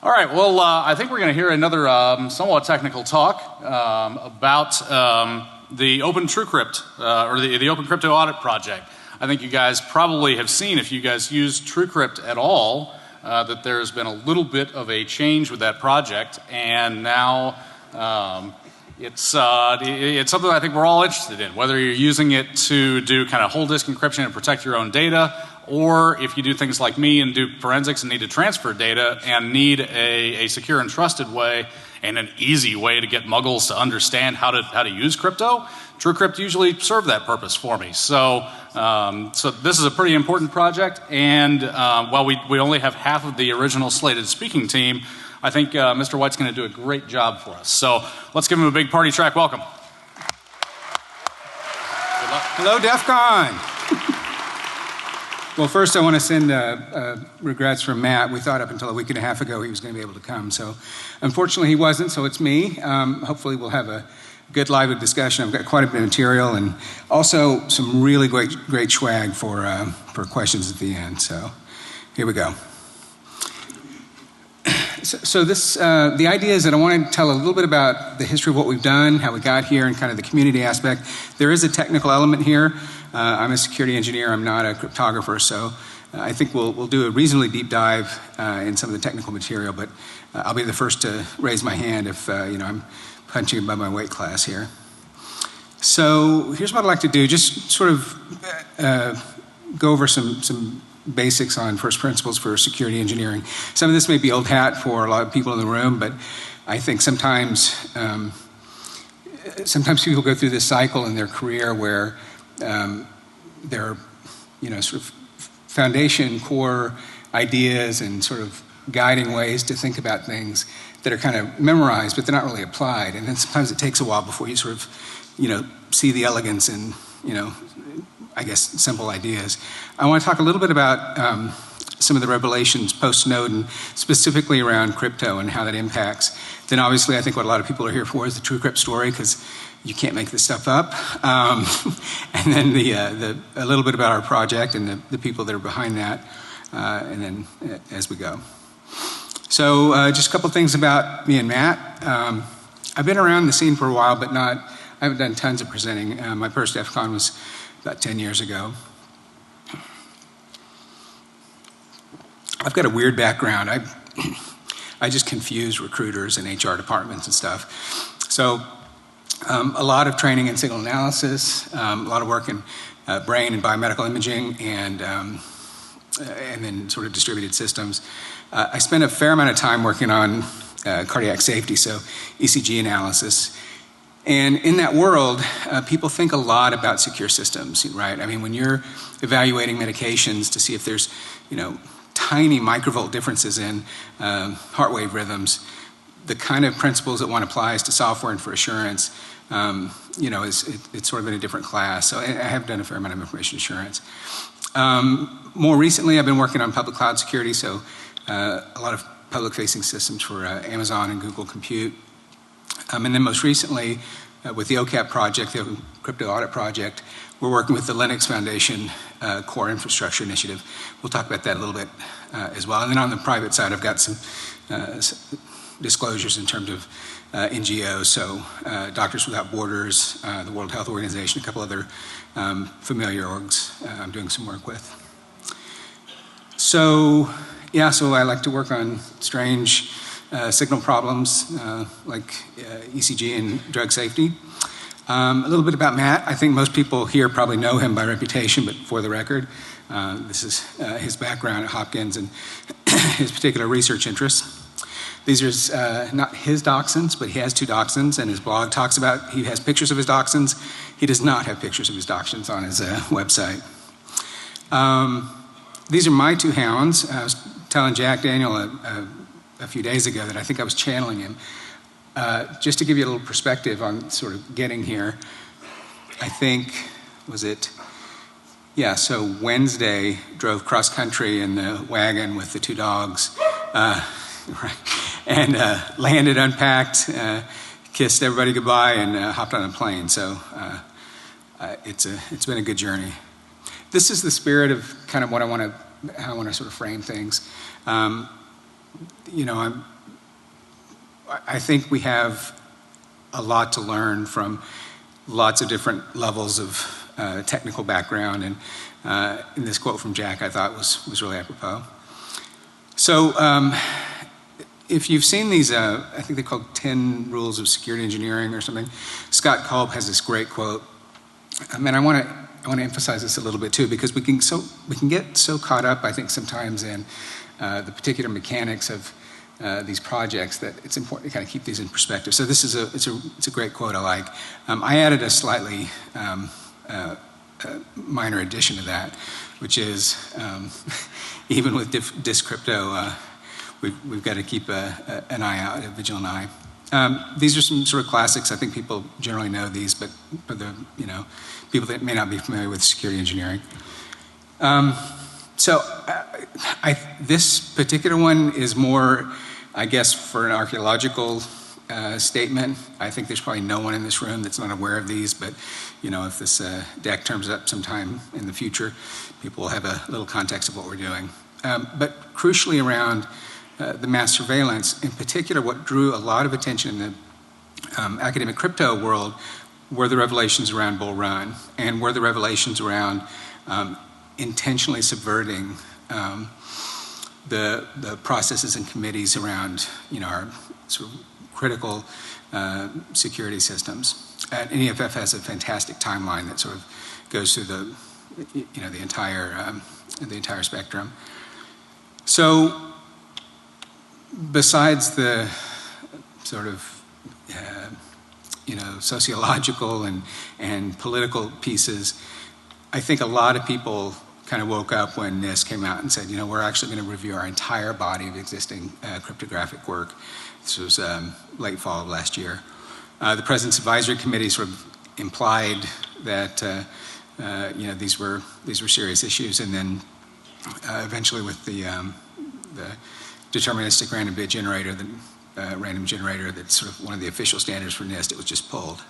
All right, well, I think we're going to hear another somewhat technical talk about the Open TrueCrypt, or the Open Crypto Audit Project. I think you guys probably have seen, if you guys use TrueCrypt at all, that there's been a little bit of a change with that project, and now it's something I think we're all interested in, whether you're using it to do kind of whole disk encryption and protect your own data, or if you do things like me and do forensics and need to transfer data and need a secure and trusted way and an easy way to get muggles to understand how to use crypto, TrueCrypt usually serve that purpose for me. So this is a pretty important project, and while we only have half of the original slated speaking team, I think Mr. White's going to do a great job for us. So let's give him a big party track welcome. Hello, DEF CON. Well, first I want to send regrets from Matt. We thought up until a week and a half ago he was going to be able to come. So unfortunately he wasn't, so it's me. Hopefully we'll have a good lively discussion. I've got quite a bit of material and also some really great swag for questions at the end. So here we go. So this, the idea is that I want to tell a little bit about the history of what we've done, how we got here, and kind of the community aspect. There is a technical element here. I'm a security engineer, I'm not a cryptographer, so I think we'll do a reasonably deep dive in some of the technical material, but I'll be the first to raise my hand if I'm punching above my weight class here. So here's what I'd like to do, just sort of go over some basics on first principles for security engineering. Some of this may be old hat for a lot of people in the room, but I think sometimes people go through this cycle in their career where there are, sort of foundation core ideas and sort of guiding ways to think about things that are kind of memorized, but they're not really applied. And then sometimes it takes a while before you sort of, see the elegance in, I guess, simple ideas. I want to talk a little bit about some of the revelations post-Snowden, specifically around crypto and how that impacts. Then obviously I think what a lot of people are here for is the TrueCrypt story, because you can't make this stuff up. And then a little bit about our project and the people that are behind that, and then as we go. So just a couple things about me and Matt. I've been around the scene for a while, but I haven't done tons of presenting. My first DEF CON was about 10 years ago. I've got a weird background. I just confuse recruiters and HR departments and stuff. So a lot of training in signal analysis, a lot of work in brain and biomedical imaging, and then sort of distributed systems. I spent a fair amount of time working on cardiac safety, so ECG analysis. And in that world, people think a lot about secure systems, right? I mean, when you're evaluating medications to see if there's, tiny microvolt differences in heart wave rhythms, the kind of principles that one applies to software and for assurance, it's sort of in a different class. So I have done a fair amount of information assurance. More recently, I've been working on public cloud security, so a lot of public-facing systems for Amazon and Google Compute. And then most recently, with the OCAP project, the Open Crypto Audit Project, we're working with the Linux Foundation Core Infrastructure Initiative. We'll talk about that a little bit as well. And then on the private side, I've got some disclosures in terms of NGOs, so Doctors Without Borders, the World Health Organization, a couple other familiar orgs I'm doing some work with. So I like to work on strange signal problems like ECG and drug safety. A little bit about Matt. I think most people here probably know him by reputation, but for the record, this is his background at Hopkins and his particular research interests. These are not his dachshunds, but he has 2 dachshunds, and his blog talks about, he has pictures of his dachshunds. He does not have pictures of his dachshunds on his website. These are my 2 hounds. I was telling Jack Daniel a few days ago that I think I was channeling him. Just to give you a little perspective on sort of getting here, I think, so Wednesday, drove cross country in the wagon with the 2 dogs, and landed, unpacked, kissed everybody goodbye, and hopped on a plane. So it's been a good journey. This is the spirit of kind of what how I want to sort of frame things. you know, I think we have a lot to learn from lots of different levels of technical background, and in this quote from Jack I thought was really apropos. So if you've seen these, I think they're called 10 Rules of Security Engineering or something, Scott Kolb has this great quote, and I want to emphasize this a little bit too, because we can get so caught up, I think, sometimes in the particular mechanics of these projects that it's important to kind of keep these in perspective. So this is it's a great quote I like. I added a slightly minor addition to that, which is even with disk crypto, we've got to keep an eye out, a vigilant eye. These are some sort of classics. I think people generally know these, but for the people that may not be familiar with security engineering. So this particular one is more, I guess, for an archaeological statement. I think there's probably no one in this room that's not aware of these, but if this deck turns up sometime in the future, people will have a little context of what we're doing. But crucially around the mass surveillance, in particular, what drew a lot of attention in the academic crypto world were the revelations around Bull Run, and were the revelations around intentionally subverting the processes and committees around our sort of critical security systems. And NEFF has a fantastic timeline that sort of goes through the entire spectrum. So besides the sort of sociological and political pieces, I think a lot of people kind of woke up when NIST came out and said, we're actually going to review our entire body of existing cryptographic work. This was late fall of last year. The President's Advisory Committee sort of implied that these were serious issues, and then eventually with the deterministic random bit generator, the random generator that's sort of one of the official standards for NIST, it was just pulled.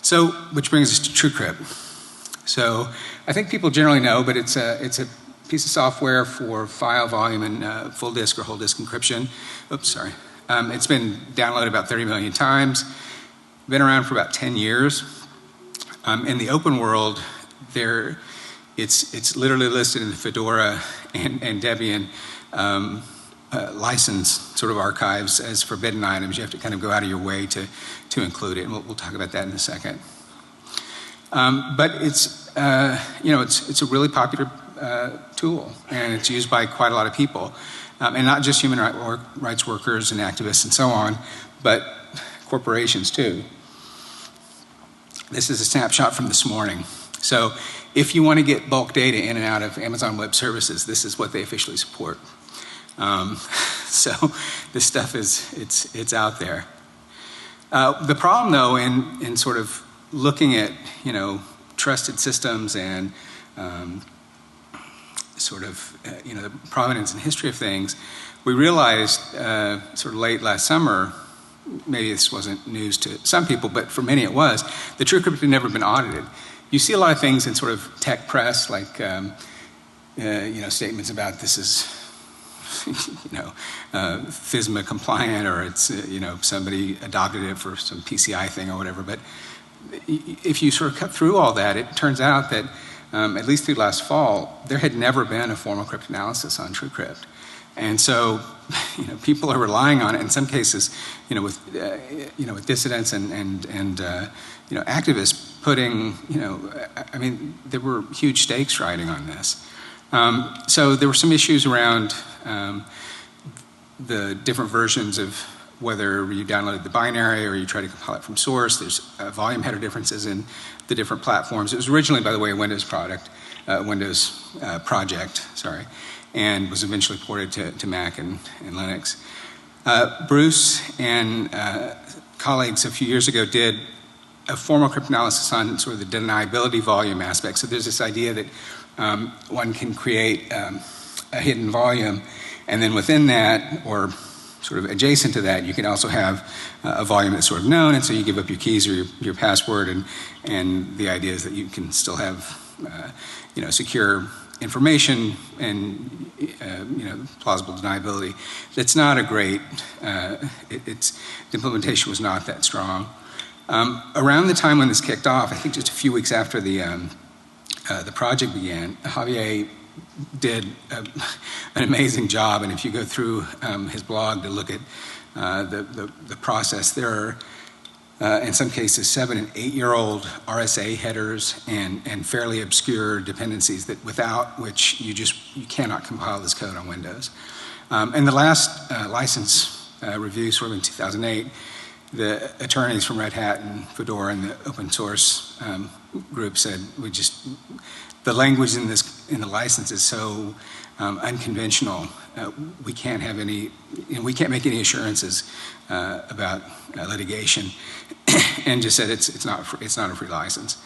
So, which brings us to TrueCrypt. So, I think people generally know, but it's a piece of software for file volume and full disk or whole disk encryption. Oops, sorry. It's been downloaded about 30 million times. Been around for about 10 years. In the open world, it's literally listed in the Fedora and Debian license sort of archives as forbidden items. You have to kind of go out of your way to include it, and we'll talk about that in a second. But it's a really popular tool, and it's used by quite a lot of people, and not just human rights workers and activists and so on, but corporations too. This is a snapshot from this morning. So if you want to get bulk data in and out of Amazon Web Services, this is what they officially support. So this stuff it's out there. The problem, though, in sort of looking at trusted systems and sort of the provenance and history of things, we realized sort of late last summer, maybe this wasn't news to some people, but for many it was, the TrueCrypt had never been audited. You see a lot of things in sort of tech press, like statements about this is FISMA compliant, or it's somebody adopted it for some PCI thing or whatever. But if you sort of cut through all that, it turns out that at least through last fall, there had never been a formal cryptanalysis on TrueCrypt. And so, people are relying on it in some cases, with dissidents and activists putting, I mean, there were huge stakes riding on this. So there were some issues around the different versions of whether you downloaded the binary or you try to compile it from source. There's volume header differences in the different platforms. It was originally, by the way, a Windows project, sorry, and was eventually ported to Mac and Linux. Bruce and colleagues a few years ago did a formal cryptanalysis on sort of the deniability volume aspect. So there's this idea that one can create a hidden volume, and then within that, or sort of adjacent to that, you can also have a volume that's sort of known, and so you give up your keys or your password, and the idea is that you can still have secure information and plausible deniability. That's not a great. The implementation was not that strong. Around the time when this kicked off, I think just a few weeks after the project began, Javier did an amazing job. And if you go through his blog to look at the process, there are in some cases 7- and 8-year-old RSA headers and fairly obscure dependencies that without which you cannot compile this code on Windows. And the last license review, sort of in 2008, the attorneys from Red Hat and Fedora and the open source group said the language in the license is so unconventional. We can't have any, we can't make any assurances about litigation, and just said it's not a free license.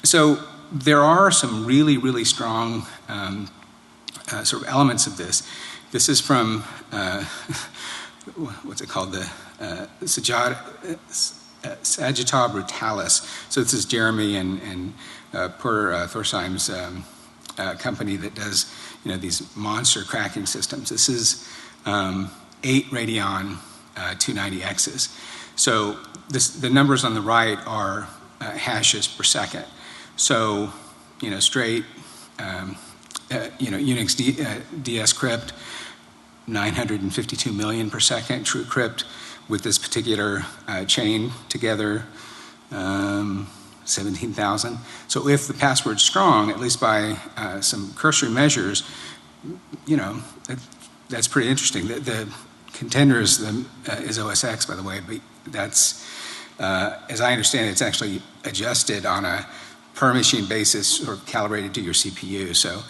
So there are some really, really strong sort of elements of this. This is from what's it called, the Sagitta Brutalis. So this is Jeremy and Per Thorsheim's company that does these monster cracking systems. This is 8 Radeon 290Xs. So the numbers on the right are hashes per second. So straight Unix DS crypt, 952 million per second. TrueCrypt with this particular chain together, 17,000. So if the password's strong, at least by some cursory measures, that's pretty interesting. The contender is OS X, by the way, but that's, as I understand it, it's actually adjusted on a per machine basis or calibrated to your CPU. So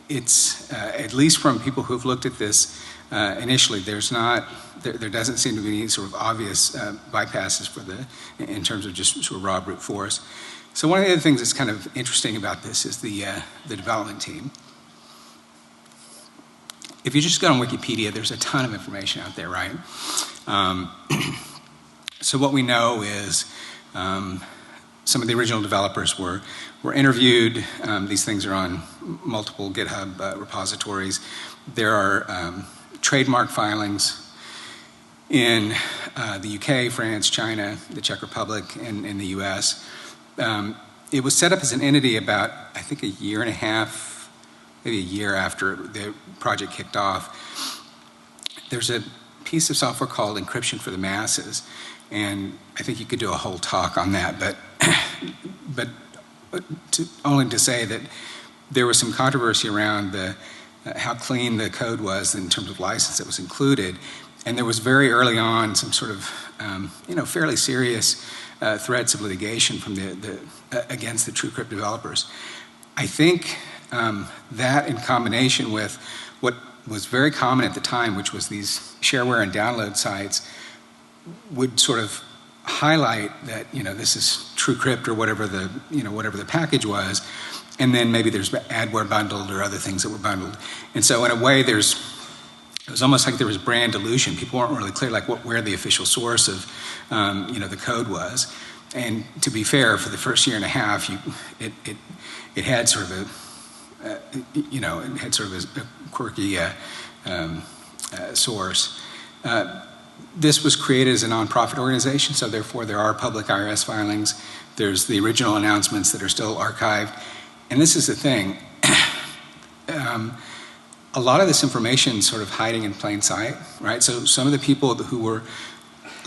it's, at least from people who've looked at this initially, there doesn't seem to be any sort of obvious bypasses in terms of just sort of raw brute force. So one of the other things that's kind of interesting about this is the development team. If you just go on Wikipedia, there's a ton of information out there, right? So what we know is some of the original developers were interviewed. These things are on multiple GitHub repositories. There are trademark filings in the UK, France, China, the Czech Republic, and in the US. It was set up as an entity about, I think, a year and a half, maybe a year after the project kicked off. There's a piece of software called Encryption for the Masses, and I think you could do a whole talk on that, but only to say that there was some controversy around how clean the code was in terms of license that was included, and there was very early on some sort of fairly serious threats of litigation from against the TrueCrypt developers. I think that in combination with what was very common at the time, which was these shareware and download sites, would sort of highlight that this is TrueCrypt or whatever the package was, and then maybe there's adware bundled or other things that were bundled. And so in a way, it was almost like there was brand dilution. People weren't really clear where the official source of the code was. And to be fair, for the first year and a half, it had sort of a quirky source. This was created as a nonprofit organization, so therefore there are public IRS filings. There's the original announcements that are still archived. And this is the thing. A lot of this information is sort of hiding in plain sight, right? So some of the people who were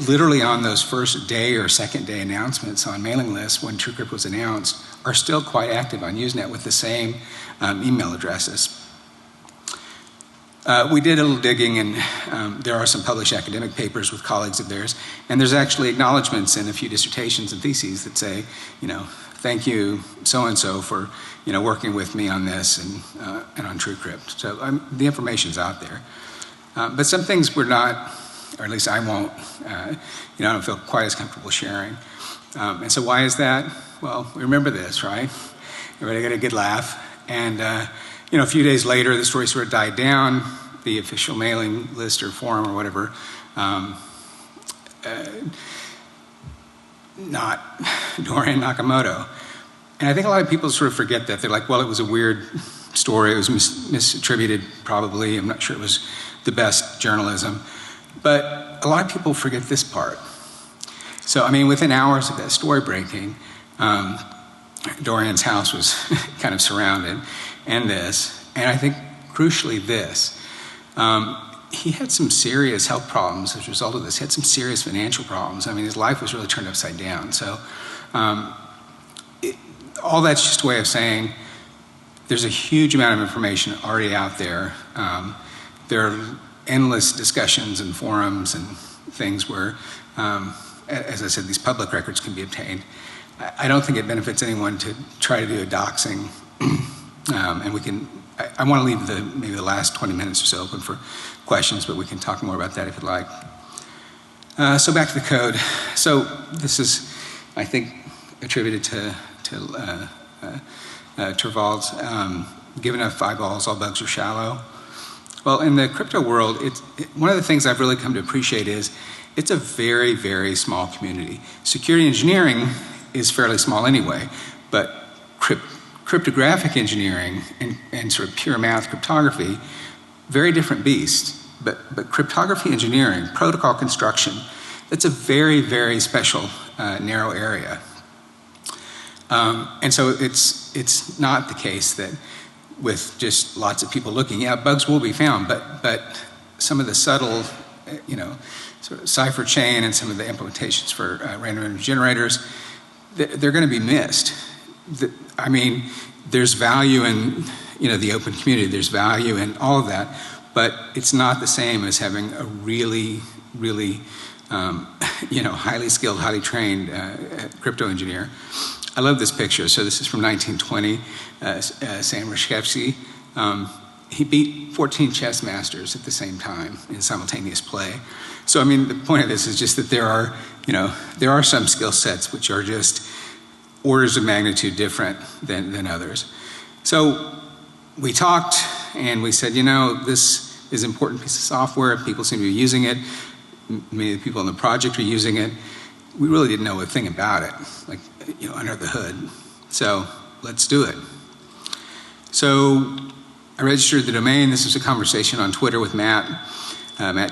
literally on those first day or second day announcements on mailing lists when TrueCrypt was announced are still quite active on Usenet with the same email addresses. We did a little digging, and there are some published academic papers with colleagues of theirs, and there's actually acknowledgments in a few dissertations and theses that say, thank you so-and-so for working with me on this and on TrueCrypt. So the information's out there. But some things we're not, or at least I won't, I don't feel quite as comfortable sharing. And so why is that? Well, remember this, right? Everybody got a good laugh. And a few days later, the story sort of died down. The official mailing list or forum or whatever, not Dorian Nakamoto. And I think a lot of people sort of forget that. They're like, well, it was a weird story. It was misattributed, probably. I'm not sure it was the best journalism. But a lot of people forget this part. So, I mean, within hours of that story breaking, Dorian's house was kind of surrounded, and this. And I think, crucially, this. He had some serious health problems as a result of this. He had some serious financial problems. I mean, his life was really turned upside down. So, all that's just a way of saying there's a huge amount of information already out there. There are endless discussions and forums and things where, as I said, these public records can be obtained. I don't think it benefits anyone to try to do a doxing. And we can, I want to leave maybe the last 20 minutes or so open for questions, but we can talk more about that if you'd like. So back to the code. So this is, I think, attributed to Torvalds. Give enough eyeballs, all bugs are shallow. Well, in the crypto world, one of the things I've really come to appreciate is it's a very, very small community. Security engineering is fairly small anyway, but cryptographic engineering and sort of pure math cryptography, very different beast. But cryptography engineering, protocol construction, that's a very, very special narrow area. And so it's not the case that with just lots of people looking, yeah, bugs will be found, but some of the subtle, sort of cipher chain and some of the implementations for random number generators, they're going to be missed. I mean, there's value in the open community. There's value in all of that, but it's not the same as having a really, really, highly skilled, highly trained crypto engineer. I love this picture. So this is from 1920. Sam Reshevsky. He beat 14 chess masters at the same time in simultaneous play. So I mean, the point of this is just that there are some skill sets which are just orders of magnitude different than others. So we talked and we said, this is an important piece of software. People seem to be using it. Many of the people in the project are using it. We really didn't know a thing about it, like, under the hood. So let's do it. So I registered the domain. This was a conversation on Twitter with Matt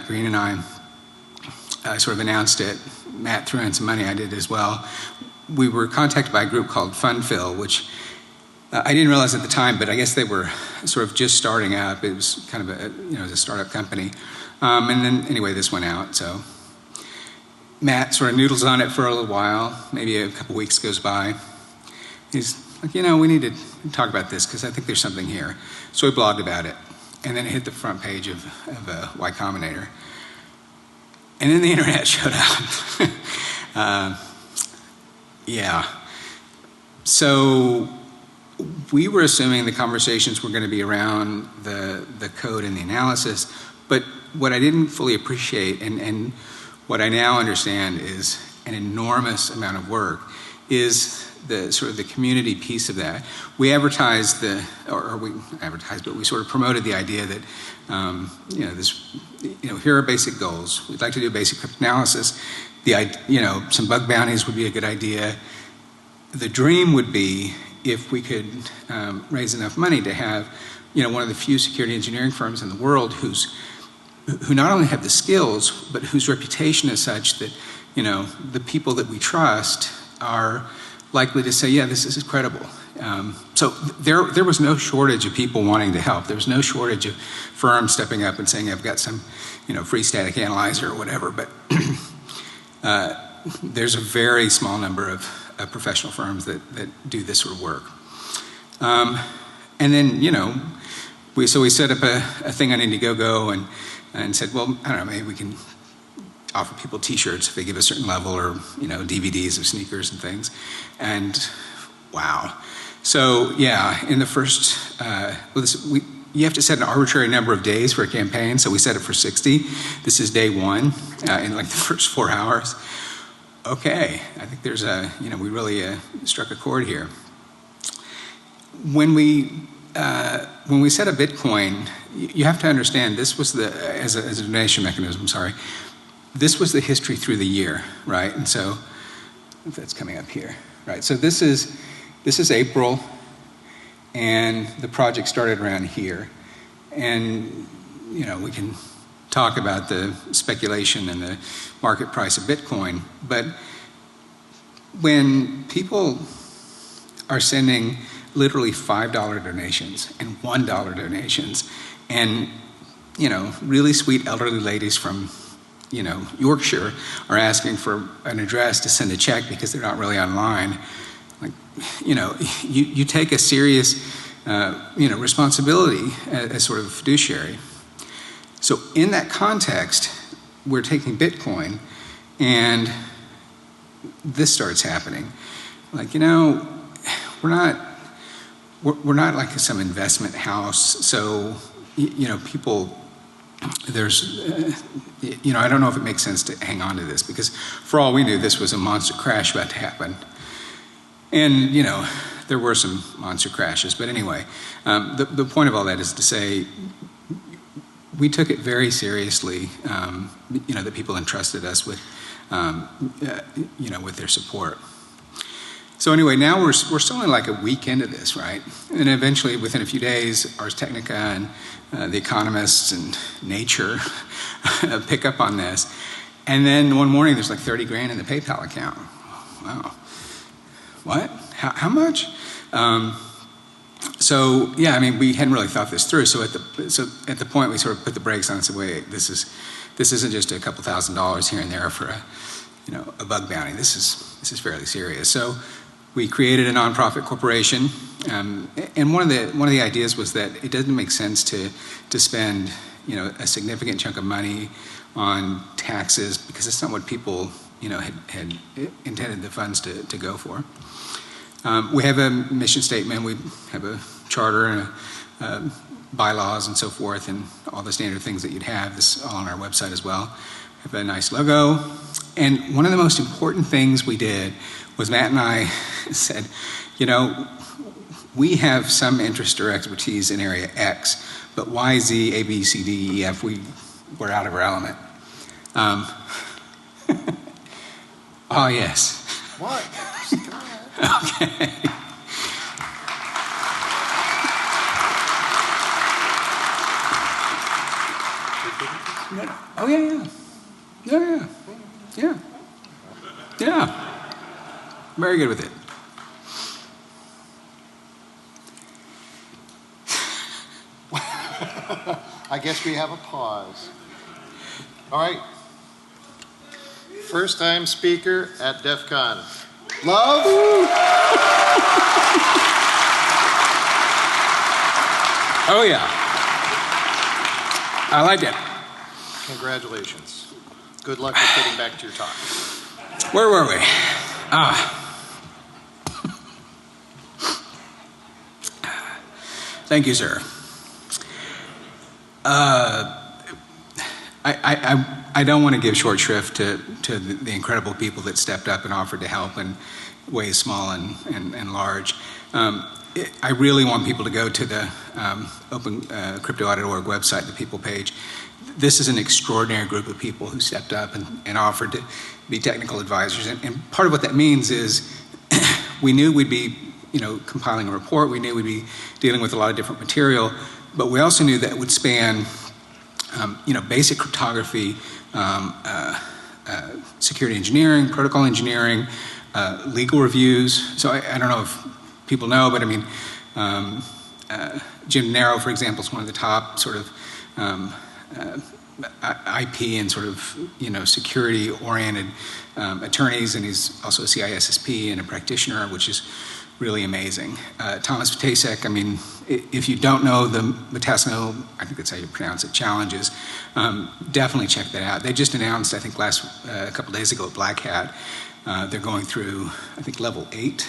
Green and I sort of announced it. Matt threw in some money, I did as well. We were contacted by a group called Funfill, which I didn't realize at the time, but I guess they were sort of just starting up. It was kind of a startup company. And then anyway, this went out, so. Matt sort of noodles on it for a little while, maybe a couple weeks goes by. He's like, we need to talk about this because I think there's something here. So he blogged about it, and then it hit the front page of Y Combinator. And then the internet showed up. Yeah. So we were assuming the conversations were going to be around the code and the analysis, but what I didn't fully appreciate and what I now understand is an enormous amount of work is the sort of the community piece of that. We advertised but we sort of promoted the idea that, here are basic goals. We'd like to do basic cryptanalysis. Some bug bounties would be a good idea. The dream would be if we could raise enough money to have, one of the few security engineering firms in the world who not only have the skills, but whose reputation is such that, the people that we trust are likely to say, yeah, this is credible. So there was no shortage of people wanting to help. There was no shortage of firms stepping up and saying, I've got some, free static analyzer or whatever, but there's a very small number of professional firms that do this sort of work. And then, we set up a thing on Indiegogo and said, well, I don't know, maybe we can offer people T-shirts if they give a certain level, or DVDs of sneakers and things. And wow. So yeah, in the first, you have to set an arbitrary number of days for a campaign, so we set it for 60. This is day one, in like the first 4 hours. Okay, I think there's we really struck a chord here. When we set up Bitcoin, you have to understand this was as a donation mechanism, this was the history through the year, right? And so, that's coming up here, right? So this is this is April, and the project started around here. And, you know, we can talk about the speculation and the market price of Bitcoin, but when people are sending literally $5 donations and $1 donations, and, you know, really sweet elderly ladies from, you know, Yorkshire are asking for an address to send a check because they're not really online, like, you know, you take a serious, you know, responsibility as sort of a fiduciary. So in that context, we're taking Bitcoin, and this starts happening. Like, you know, we're not like some investment house. So, you know, people, there's, you know, I don't know if it makes sense to hang on to this, because for all we knew, this was a monster crash about to happen. And, you know, there were some monster crashes, but anyway, the point of all that is to say, we took it very seriously, you know, that people entrusted us with, you know, with their support. So anyway, now we're still only like a week into this, right? And eventually, within a few days, Ars Technica and The Economists and Nature pick up on this. And then one morning, there's like 30 grand in the PayPal account. Wow. What? How much? So yeah, I mean, we hadn't really thought this through. So at the point we sort of put the brakes on and said, wait, this isn't just a couple $1,000s here and there for a, you know, a bug bounty. This is fairly serious. So we created a nonprofit corporation, and one of the ideas was that it doesn't make sense to spend, you know, a significant chunk of money on taxes, because it's not what people, you know, had intended the funds to go for. We have a mission statement, we have a charter and bylaws and so forth, and all the standard things that you'd have. This is all on our website as well. We have a nice logo. And one of the most important things we did was Matt and I said, you know, we have some interest or expertise in area X, but Y, Z, A, B, C, D, E, F, we're out of our element. Oh, yes. What? Okay. Oh, yeah. Very good with it. I guess we have a pause. All right. First time speaker at DEF CON. Love? Oh, yeah. I like it. Congratulations. Good luck with getting back to your talk. Where were we? Thank you, sir. I don't want to give short shrift to the incredible people that stepped up and offered to help in ways small and large. I really want people to go to the Open Crypto Audit.org website, the people page. This is an extraordinary group of people who stepped up and offered to be technical advisors. And part of what that means is we knew we'd be, you know, compiling a report. We knew we'd be dealing with a lot of different material, but we also knew that it would span, you know, basic cryptography, security engineering, protocol engineering, legal reviews. So I don't know if people know, but I mean, Jim Narrow, for example, is one of the top sort of IP and sort of, you know, security-oriented attorneys, and he's also a CISSP and a practitioner, which is really amazing. Thomas Vitasek, I mean, if you don't know the Metasinil, I think that's how you pronounce it, challenges, definitely check that out. They just announced, I think a couple days ago at Black Hat, they're going through, I think, level 8.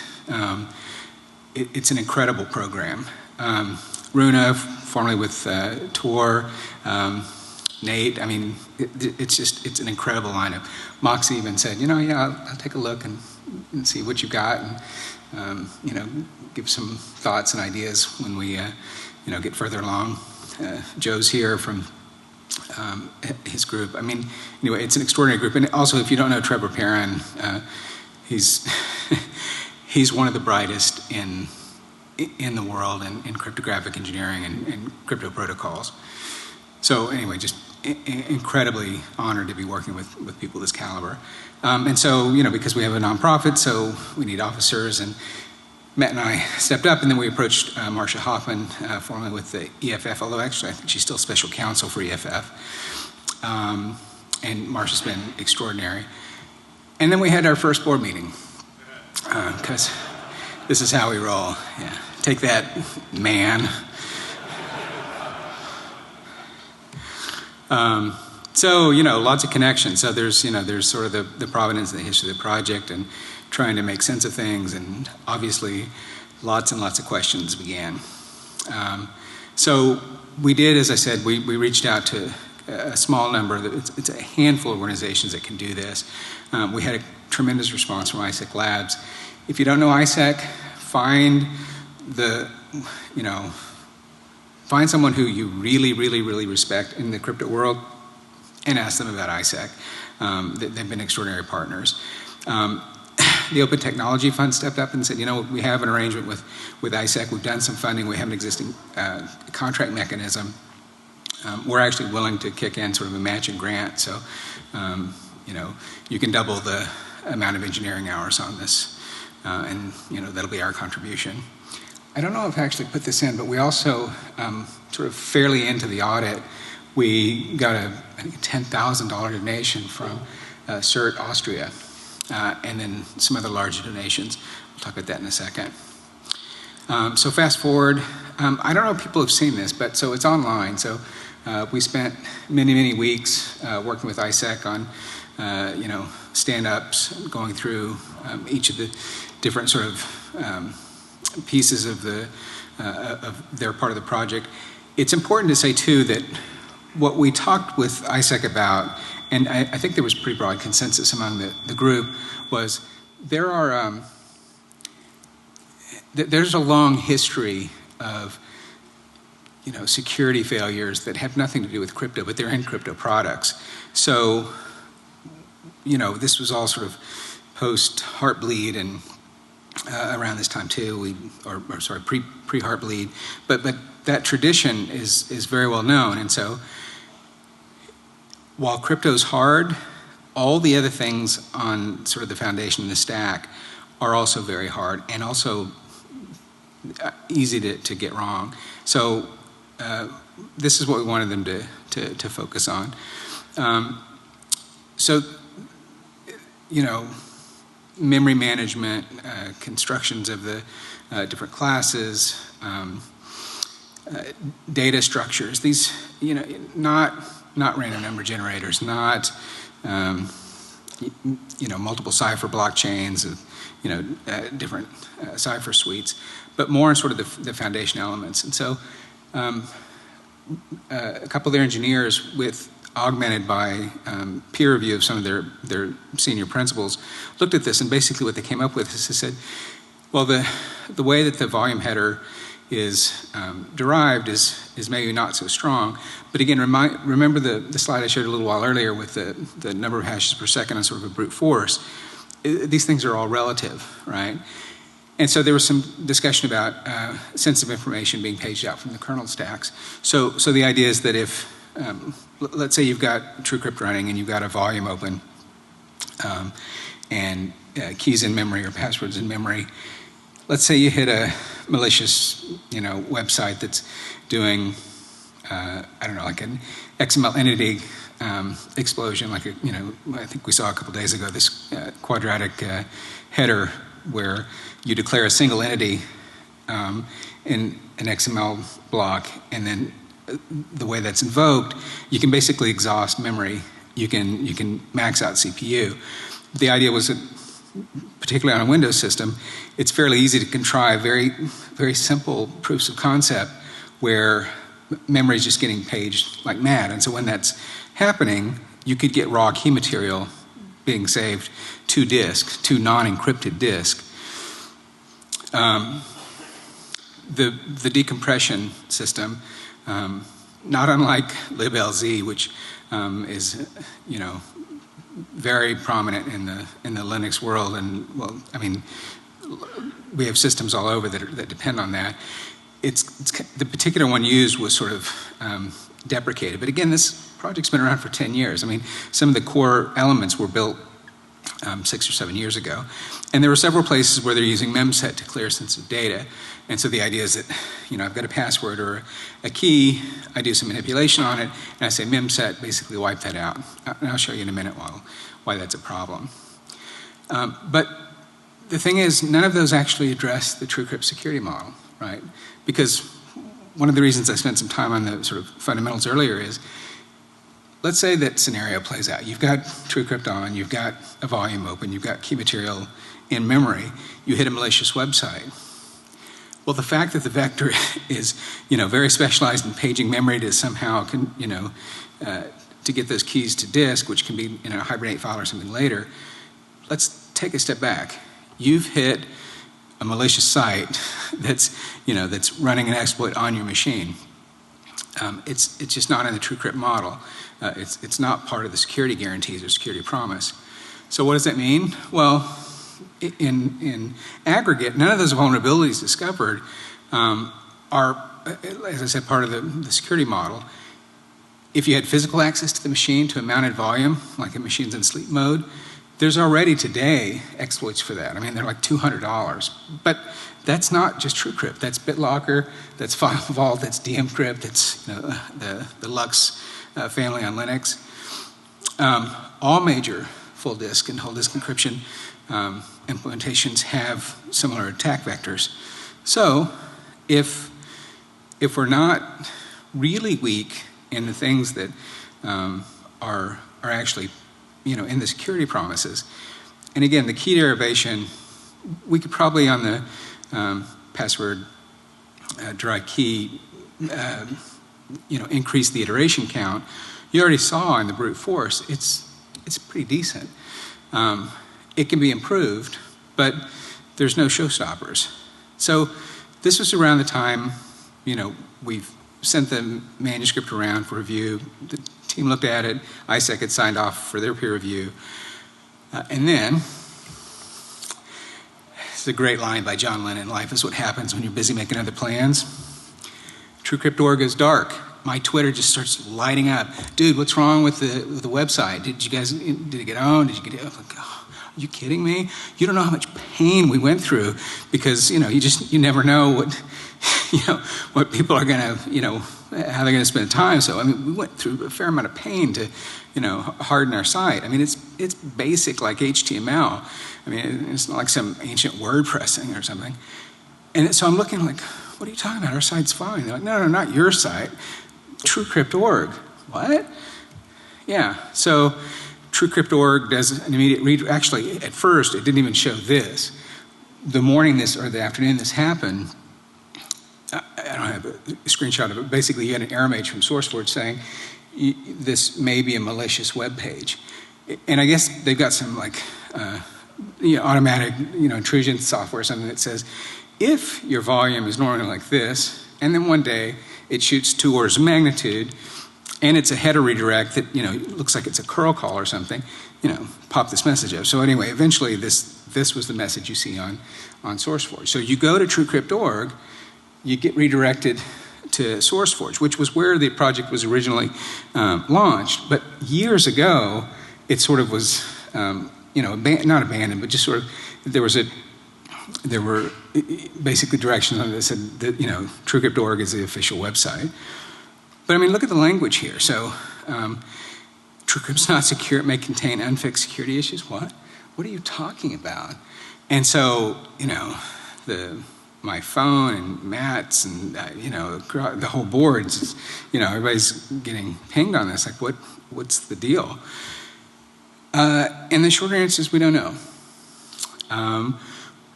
It's an incredible program. Runa, formerly with Tor, Nate, I mean, it's an incredible lineup. Moxie even said, you know, yeah, I'll take a look and see what you got, and you know, give some thoughts and ideas when we, you know, get further along. Joe's here from his group. I mean, anyway, it's an extraordinary group. And also, if you don't know Trevor Perrin, he's he's one of the brightest in the world in cryptographic engineering and crypto protocols. So anyway, just incredibly honored to be working with people of this caliber. And so, because we have a nonprofit, so we need officers, and Matt and I stepped up, and then we approached Marcia Hoffman, formerly with the EFF, although actually I think she's still special counsel for EFF. And Marcia's been extraordinary. And then we had our first board meeting, because this is how we roll. Yeah. Take that, man. So, lots of connections. So there's sort of the provenance and the history of the project and trying to make sense of things, and obviously lots and lots of questions began. So we did, as I said, we reached out to a small number, it's a handful of organizations that can do this. We had a tremendous response from ISAC Labs. If you don't know ISAC, find someone who you really, really, really respect in the crypto world and ask them about ISAC. They've been extraordinary partners. The Open Technology Fund stepped up and said, we have an arrangement with ISAC. We've done some funding. We have an existing contract mechanism. We're actually willing to kick in sort of a matching grant. So, you can double the amount of engineering hours on this. And, that'll be our contribution. I don't know if I actually put this in, but we also, sort of fairly into the audit, we got a $10,000 donation from CERT Austria, and then some other larger donations. We'll talk about that in a second. So fast forward, I don't know if people have seen this, but so it's online. So we spent many, many weeks working with ISAC on, stand-ups, going through each of the different sort of pieces of their part of the project. It's important to say too that what we talked with ISAC about, and I think there was pretty broad consensus among the group, was there's a long history of security failures that have nothing to do with crypto, but they're in crypto products. So this was all sort of post HeartBleed and around this time too, pre-HeartBleed, but that tradition is very well known. And so while crypto's hard, all the other things on sort of the foundation and the stack are also very hard and also easy to get wrong. So this is what we wanted them to focus on. So memory management, constructions of the different classes, data structures. These, not random number generators, not multiple cipher blockchains, different cipher suites, but more in sort of the foundation elements. And so a couple of their engineers, augmented by peer review of some of their senior principals, looked at this, and basically what they came up with is they said, well, the way that the volume header is derived is maybe not so strong, but again, remember the slide I showed a little while earlier with the number of hashes per second on sort of a brute force. These things are all relative, right? And so there was some discussion about sensitive information being paged out from the kernel stacks. So the idea is that if let's say you've got TrueCrypt running and you've got a volume open and keys in memory or passwords in memory. Let's say you hit a malicious, website that's doing, like an XML entity explosion, like I think we saw a couple days ago this quadratic header where you declare a single entity in an XML block, and then the way that's invoked, you can basically exhaust memory. You can max out CPU. The idea was that, particularly on a Windows system, it's fairly easy to contrive very, very simple proofs of concept where memory is just getting paged like mad. And so when that's happening, you could get raw key material being saved to disk, to non-encrypted disk. The decompression system, not unlike libLZ, which is very prominent in the Linux world, and we have systems all over that depend on that. The particular one used was sort of deprecated. But again, this project's been around for 10 years. I mean, some of the core elements were built 6 or 7 years ago. And there were several places where they're using memset to clear sensitive data. And so the idea is that, I've got a password or a key, I do some manipulation on it, and I say memset, basically wipe that out. And I'll show you in a minute why that's a problem. But the thing is, none of those actually address the TrueCrypt security model, right? Because one of the reasons I spent some time on the sort of fundamentals earlier is, let's say that scenario plays out. You've got TrueCrypt on, you've got a volume open, you've got key material in memory, you hit a malicious website. Well, the fact that the vector is, very specialized in paging memory to somehow, to get those keys to disk, which can be in a Hibernate file or something later, let's take a step back. You've hit a malicious site that's running an exploit on your machine. It's just not in the TrueCrypt model. It's not part of the security guarantees or security promise. So what does that mean? Well, in aggregate, none of those vulnerabilities discovered are, as I said, part of the security model. If you had physical access to the machine to a mounted volume, like a machine's in sleep mode, there's already today exploits for that. I mean, they're like $200. But that's not just TrueCrypt. That's BitLocker, that's FileVault, that's DMCrypt, that's the Lux family on Linux. All major full disk and whole disk encryption implementations have similar attack vectors. So if we're not really weak in the things that are actually in the security promises, and again, the key derivation, we could probably on the password derived key, increase the iteration count. You already saw in the brute force, it's pretty decent. It can be improved, but there's no showstoppers. So this was around the time, we've sent the manuscript around for review. The team looked at it. ISEC had signed off for their peer review. And then, it's a great line by John Lennon, life is what happens when you're busy making other plans. TrueCrypt.org goes dark. My Twitter just starts lighting up. Dude, what's wrong with the website? Did it get owned? Did you get it? I'm like, oh, are you kidding me? You don't know how much pain we went through because, you never know what people are gonna, how they're gonna spend time. So, I mean, we went through a fair amount of pain to, harden our site. I mean, it's basic like HTML. I mean, it's not like some ancient WordPress thing or something. And so I'm looking like, what are you talking about? Our site's fine. They're like, no, not your site. TrueCrypt.org. What? Yeah, so TrueCrypt.org does an immediate read. Actually, at first, it didn't even show this. The morning or the afternoon this happened, I don't have a screenshot of it, but basically you had an error message from SourceForge saying this may be a malicious web page. And I guess they've got some automatic intrusion software or something that says, if your volume is normally like this, and then one day it shoots 2 orders of magnitude, and it's a header redirect that looks like it's a curl call or something, pop this message up. So anyway, eventually this was the message you see on SourceForge. So you go to TrueCrypt.org, you get redirected to SourceForge, which was where the project was originally launched. But years ago, it sort of was, not abandoned, but just sort of there were basically directions on it that said that TrueCrypt.org is the official website. But I mean, look at the language here. So TrueCrypt's not secure. It may contain unfixed security issues. What? What are you talking about? And so my phone and Matt's and the whole board's, everybody's getting pinged on this. Like, what's the deal? And the short answer is we don't know.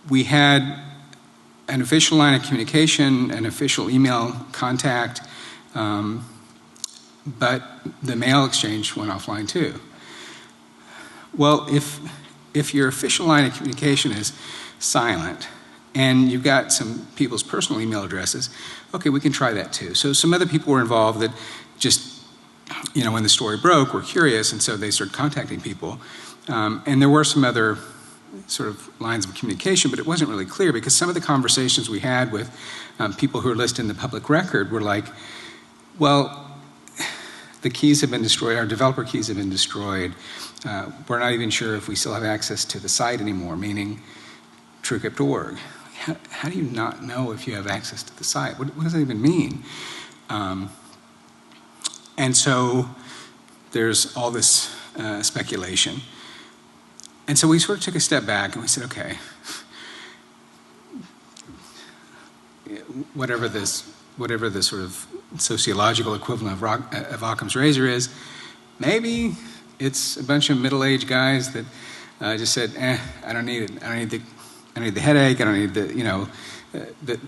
We had an official line of communication, an official email contact, but the mail exchange went offline too. Well, if your official line of communication is silent and you've got some people's personal email addresses, okay, we can try that too. So some other people were involved that just, when the story broke, were curious, and so they started contacting people. And there were some other sort of lines of communication, but it wasn't really clear because some of the conversations we had with people who are listed in the public record were like, well, the keys have been destroyed, our developer keys have been destroyed. We're not even sure if we still have access to the site anymore, meaning TrueCrypt.org. How do you not know if you have access to the site? What does that even mean? And so there's all this speculation. And so we sort of took a step back and we said, okay, whatever the sort of sociological equivalent of Occam's razor is, maybe it's a bunch of middle-aged guys that just said, I don't need it. I don't need the headache. I don't need the, you know.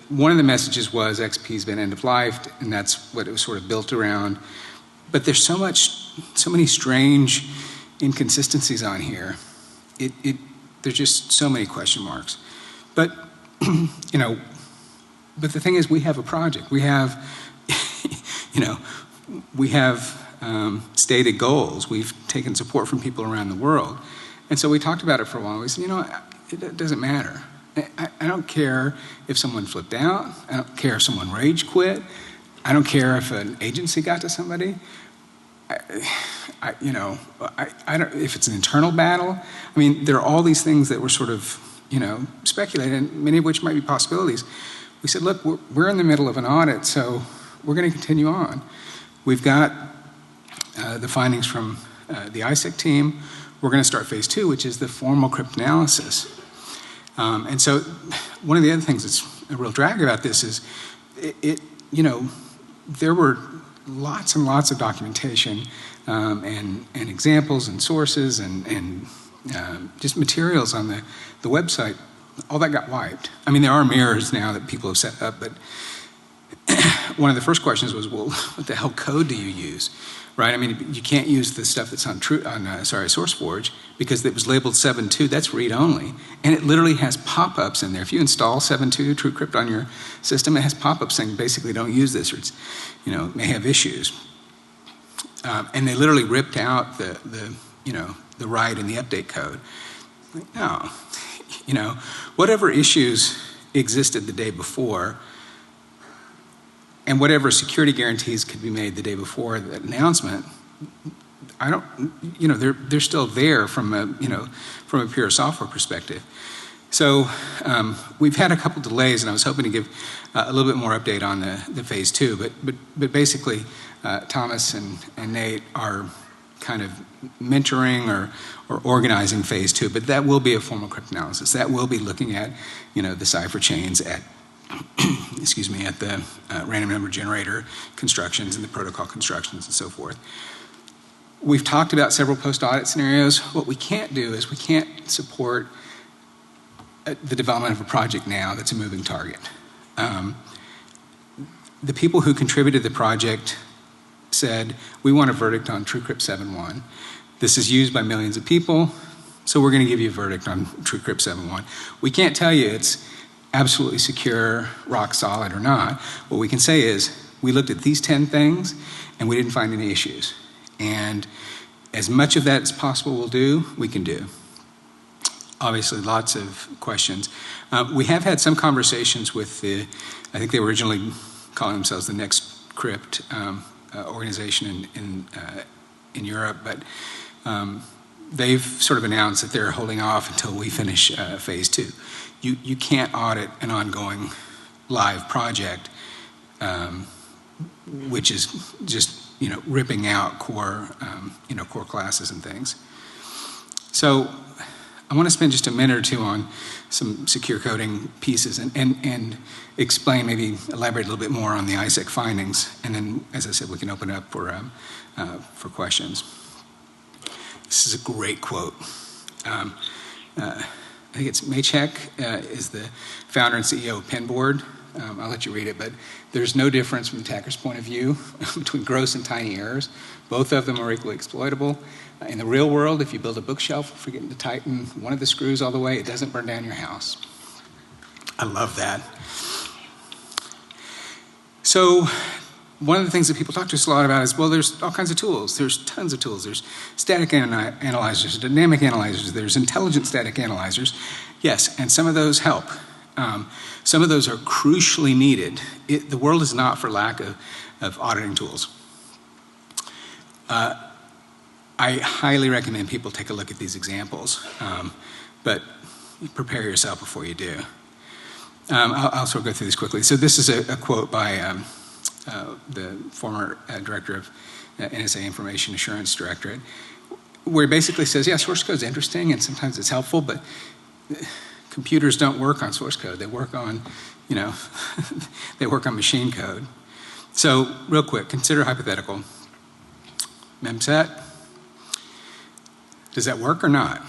One of the messages was XP's been end of life, and that's what it was sort of built around. But there's so many strange inconsistencies on here. There's just so many question marks. But, you know, but the thing is, we have a project. We have, you know, we have stated goals. We've taken support from people around the world. And so we talked about it for a while. We said, you know, it doesn't matter. I don't care if someone flipped out. I don't care if someone rage quit. I don't care if an agency got to somebody. I don't, if it's an internal battle. I mean, there are all these things that were sort of, you know, speculated, many of which might be possibilities. We said, look, we're in the middle of an audit, so we're going to continue on. We've got the findings from the ISEC team. We're going to start phase 2, which is the formal cryptanalysis. And so one of the other things that's a real drag about this is you know, there were lots and lots of documentation and examples and sources and just materials on the website. All that got wiped. I mean, there are mirrors now that people have set up, but one of the first questions was, well, what the hell code do you use? Right? I mean, you can't use the stuff that's on SourceForge because it was labeled 7.2. That's read-only. And it literally has pop-ups in there. If you install 7.2 TrueCrypt on your system, it has pop-ups saying basically don't use this or it's, you know, may have issues. And they literally ripped out the write and the update code. Like, no. You know, whatever issues existed the day before and whatever security guarantees could be made the day before that announcement, I don't, you know, they're still there from a pure software perspective. So we've had a couple delays, and I was hoping to give a little bit more update on the phase 2. But basically, Thomas and Nate are kind of mentoring or organizing phase 2. But that will be a formal cryptanalysis. That will be looking at, you know, the cipher chains at excuse me, at the random number generator constructions and the protocol constructions and so forth. We've talked about several post-audit scenarios. What we can't do is we can't support the development of a project now that's a moving target. The people who contributed the project said, we want a verdict on TrueCrypt 7.1. This is used by millions of people, so we're going to give you a verdict on TrueCrypt 7.1. We can't tell you it's absolutely secure, rock solid or not. What we can say is, we looked at these 10 things and we didn't find any issues. And as much of that as possible we can do. Obviously, lots of questions. We have had some conversations with I think they were originally calling themselves the Next Crypt organization in Europe, but they've sort of announced that they're holding off until we finish phase 2. You can't audit an ongoing live project, which is just, you know, ripping out core core classes and things. So I want to spend just a minute or two on some secure coding pieces and explain, maybe elaborate a little bit more on the ISEC findings, and then, as I said, we can open it up for questions. This is a great quote. I think it's Maychek is the founder and CEO of Pinboard. I'll let you read it, but there's no difference from the attacker's point of view between gross and tiny errors. Both of them are equally exploitable. In the real world, if you build a bookshelf forgetting to tighten one of the screws all the way, it doesn't burn down your house. I love that. So one of the things that people talk to us a lot about is, well, there's all kinds of tools. There's tons of tools. There's static analyzers, dynamic analyzers. There's intelligent static analyzers. Yes, and some of those help. Some of those are crucially needed. The world is not for lack of auditing tools. I highly recommend people take a look at these examples, but prepare yourself before you do. I'll sort of go through this quickly. So this is a quote by the former director of NSA Information Assurance Directorate, where he basically says, yeah, source code is interesting and sometimes it's helpful, but computers don't work on source code. They work on, they work on machine code. So real quick, consider hypothetical. Memset, does that work or not?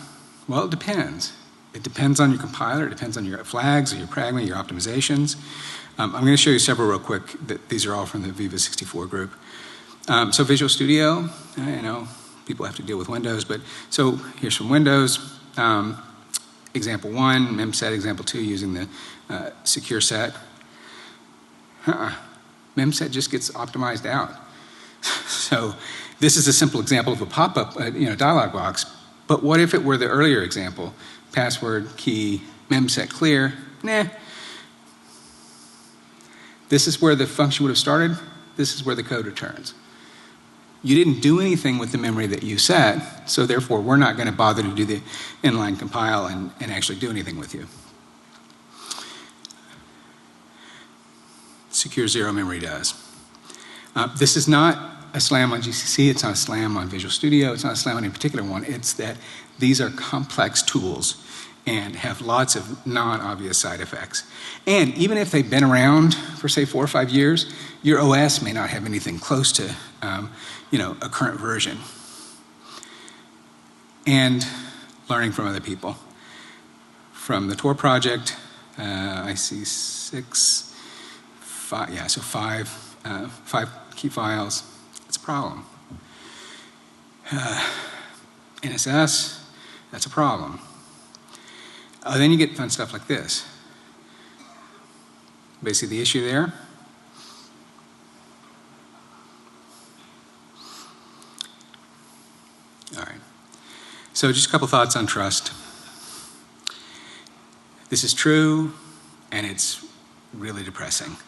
Well, it depends. It depends on your compiler, it depends on your flags, or your pragma, your optimizations. I'm going to show you several real quick. These are all from the Viva 64 group. So Visual Studio, people have to deal with Windows, but so here's from Windows. Example 1, memset, example 2, using the secure set. Memset just gets optimized out. So this is a simple example of a pop-up, dialog box. But what if it were the earlier example? Password, key, memset clear. Nah. This is where the function would have started. This is where the code returns. You didn't do anything with the memory that you set, so therefore we're not going to bother to do the inline compile and actually do anything with you. Secure zero memory does. This is not a slam on GCC, it's not a slam on Visual Studio, it's not a slam on any particular one. It's that these are complex tools and have lots of non-obvious side effects. And even if they've been around for, say, 4 or 5 years, your OS may not have anything close to, a current version. And learning from other people. From the Tor project, I see 5 key files. It's a problem. NSS, that's a problem. Then you get fun stuff like this. Basically the issue there. All right. So just a couple thoughts on trust. This is true, and it's really depressing.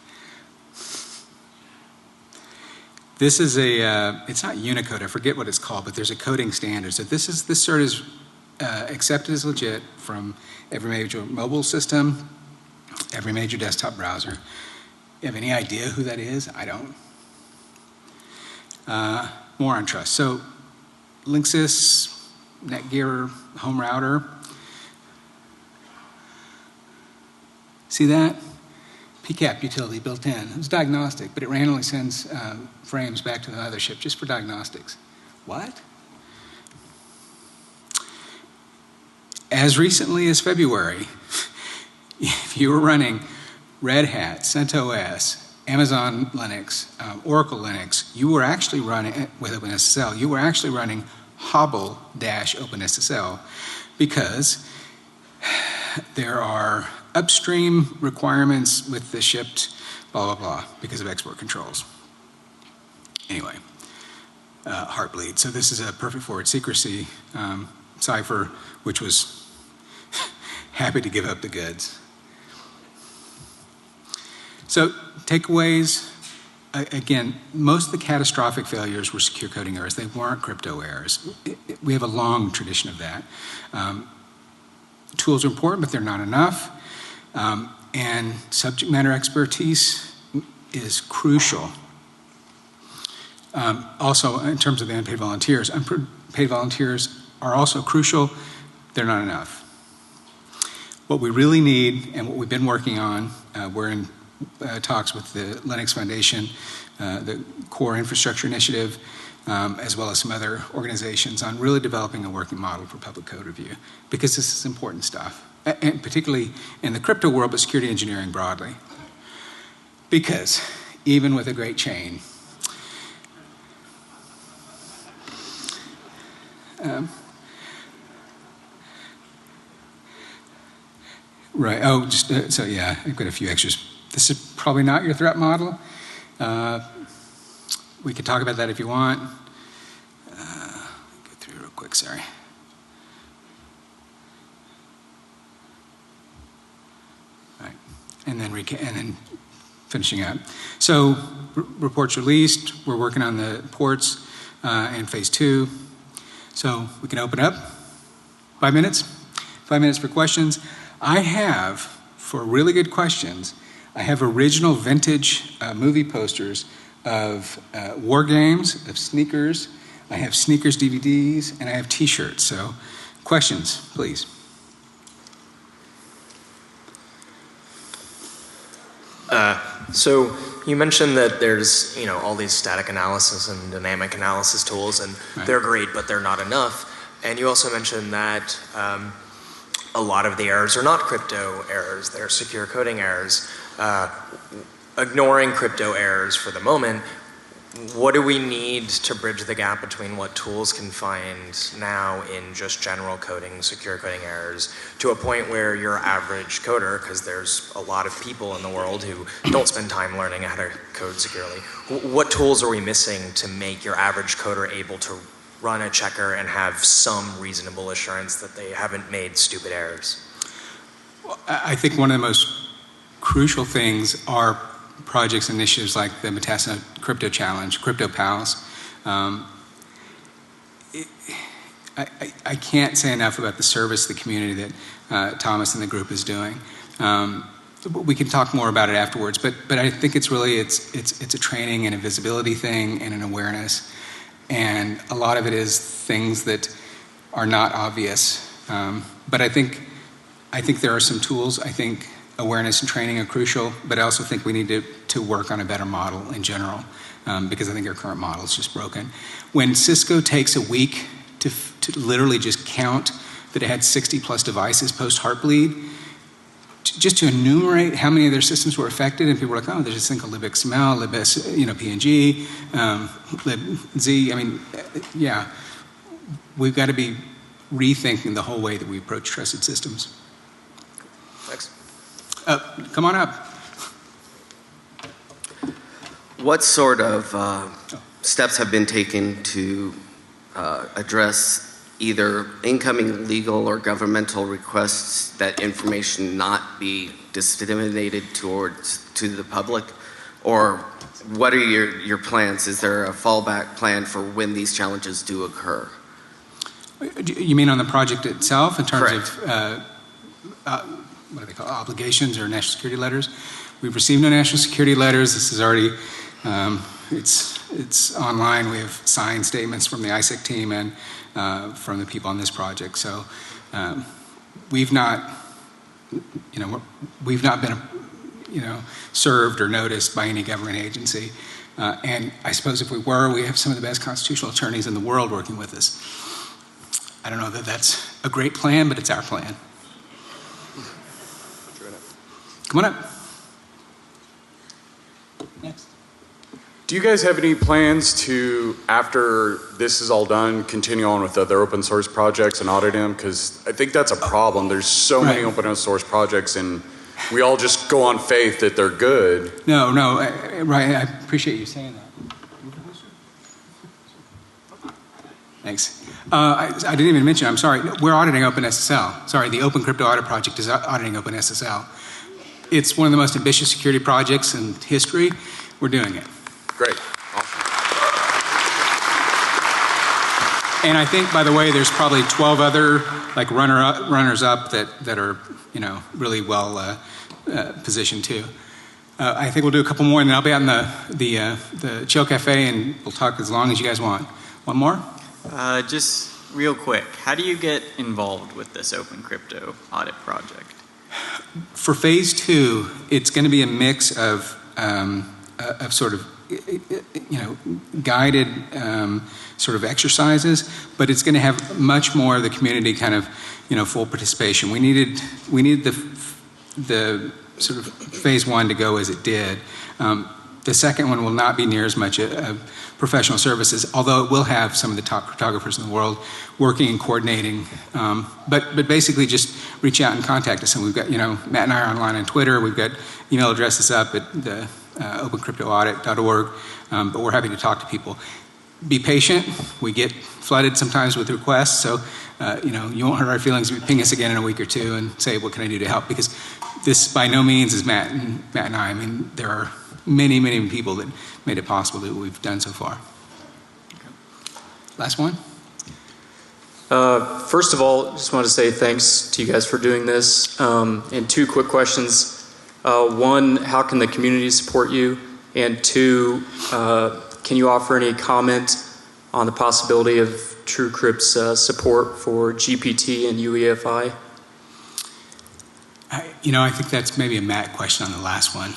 This is it's not Unicode, I forget what it's called, but there's a coding standard. So this cert is accepted as legit from every major mobile system, every major desktop browser. You have any idea who that is? I don't. More on trust. So Linksys, Netgear, home router. See that? PCAP utility built in. It was diagnostic, but it randomly sends frames back to the mothership just for diagnostics. What? As recently as February, if you were running Red Hat, CentOS, Amazon Linux, Oracle Linux, you were actually running, with OpenSSL, you were actually running Hobble-OpenSSL because there are upstream requirements with the shipped blah, blah, blah, because of export controls. Anyway, HeartBleed. So this is a perfect forward secrecy cipher, which was happy to give up the goods. So takeaways, again, most of the catastrophic failures were secure coding errors. They weren't crypto errors. We have a long tradition of that. Tools are important, but they're not enough. And subject matter expertise is crucial. Also, in terms of the unpaid volunteers volunteers are also crucial. They're not enough. What we really need, and what we've been working on, we're in talks with the Linux Foundation, the Core Infrastructure Initiative, as well as some other organizations on really developing a working model for public code review, because this is important stuff, and particularly in the crypto world, but security engineering broadly. Because even with a great chain, right, so yeah, I've got a few extras. This is probably not your threat model. we could talk about that if you want. Go through real quick, sorry. All right, and then finishing up. So reports released. We're working on the ports and phase 2. So we can open up. 5 minutes? 5 minutes for questions. I have, for really good questions, I have original vintage movie posters of war games, of sneakers. I have sneakers DVDs, and I have t-shirts. So questions, please. So you mentioned that there's, all these static analysis and dynamic analysis tools, and they're great, but they're not enough. And you also mentioned that a lot of the errors are not crypto errors, they're secure coding errors. Ignoring crypto errors for the moment, what do we need to bridge the gap between what tools can find now in just general coding, secure coding errors, to a point where your average coder, because there's a lot of people in the world who don't spend time learning how to code securely, what tools are we missing to make your average coder able to run a checker and have some reasonable assurance that they haven't made stupid errors? Well, I think one of the most crucial things are projects, initiatives like the Metasna Crypto Challenge, Crypto Pals. I can't say enough about the service to the community that Thomas and the group is doing. We can talk more about it afterwards, but I think it's really it's a training and a visibility thing and an awareness, and a lot of it is things that are not obvious. But I think there are some tools. I think awareness and training are crucial, but I also think we need to work on a better model in general, because I think our current model is just broken. When Cisco takes a week to literally just count that it had 60 plus devices post HeartBleed, just to enumerate how many of their systems were affected, and people were like, oh, there's this thing called libxml, libs, PNG, libz. I mean, yeah, we've got to be rethinking the whole way that we approach trusted systems. Thanks. Come on up. What sort of steps have been taken to address either incoming legal or governmental requests that information not be disseminated to the public? Or what are your plans? Is there a fallback plan for when these challenges do occur? You mean on the project itself in terms Correct. of what do they call obligations or national security letters? We've received no national security letters. This is already, it's online. We have signed statements from the ISEC team and from the people on this project. So we've not been, served or noticed by any government agency. And I suppose if we were, we have some of the best constitutional attorneys in the world working with us. I don't know that that's a great plan, but it's our plan. Come on up. Next. Do you guys have any plans to, after this is all done, continue on with other open source projects and audit them? Because I think that's a problem. There's so many open source projects, and we all just go on faith that they're good. No, right. I appreciate you saying that. Thanks. I didn't even mention, I'm sorry, we're auditing OpenSSL. Sorry, the Open Crypto Audit Project is auditing OpenSSL. It's one of the most ambitious security projects in history. We're doing it. Great. Awesome. And I think, by the way, there's probably 12 other runners up that are really well positioned too. I think we'll do a couple more, and then I'll be out in the Chill Cafe, and we'll talk as long as you guys want. One more? Just real quick, how do you get involved with this Open Crypto Audit Project? For phase 2, it's going to be a mix of sort of guided sort of exercises, but it's going to have much more of the community kind of full participation. We needed the sort of phase 1 to go as it did. The second one will not be near as much professional services, although it will have some of the top cryptographers in the world working and coordinating. But basically just reach out and contact us. And we've got, Matt and I are online on Twitter. We've got email addresses up at the opencryptoaudit.org, but we're happy to talk to people. Be patient. We get flooded sometimes with requests, so you won't hurt our feelings if you ping us again in a week or two and say, what can I do to help? Because this by no means is Matt and I. I mean, there are many, many people that made it possible that we've done so far. Last one. First of all, just want to say thanks to you guys for doing this. And two quick questions. One, how can the community support you? And two, can you offer any comment on the possibility of TrueCrypt's support for GPT and UEFI? I think that's maybe a Matt question on the last one.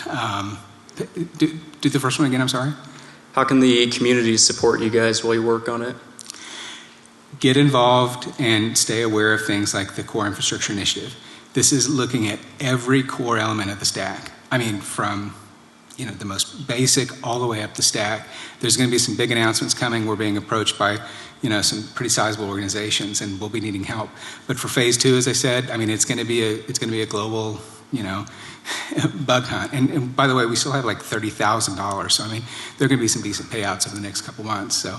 Do the first one again, I'm sorry? How can the community support you guys while you work on it? Get involved and stay aware of things like the Core Infrastructure Initiative. This is looking at every core element of the stack. I mean, from the most basic all the way up the stack. There's going to be some big announcements coming. We're being approached by some pretty sizable organizations, and we'll be needing help. But for phase 2, as I said, I mean, it's going to be a global bug hunt. And by the way, we still have like $30,000. So I mean, there are going to be some decent payouts over the next couple months. So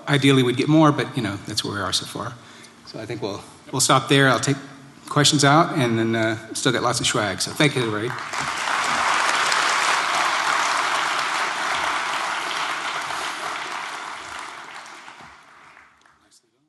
ideally we'd get more, but that's where we are so far. So I think we'll stop there. I'll take questions out, and then still got lots of swag. So thank you, everybody.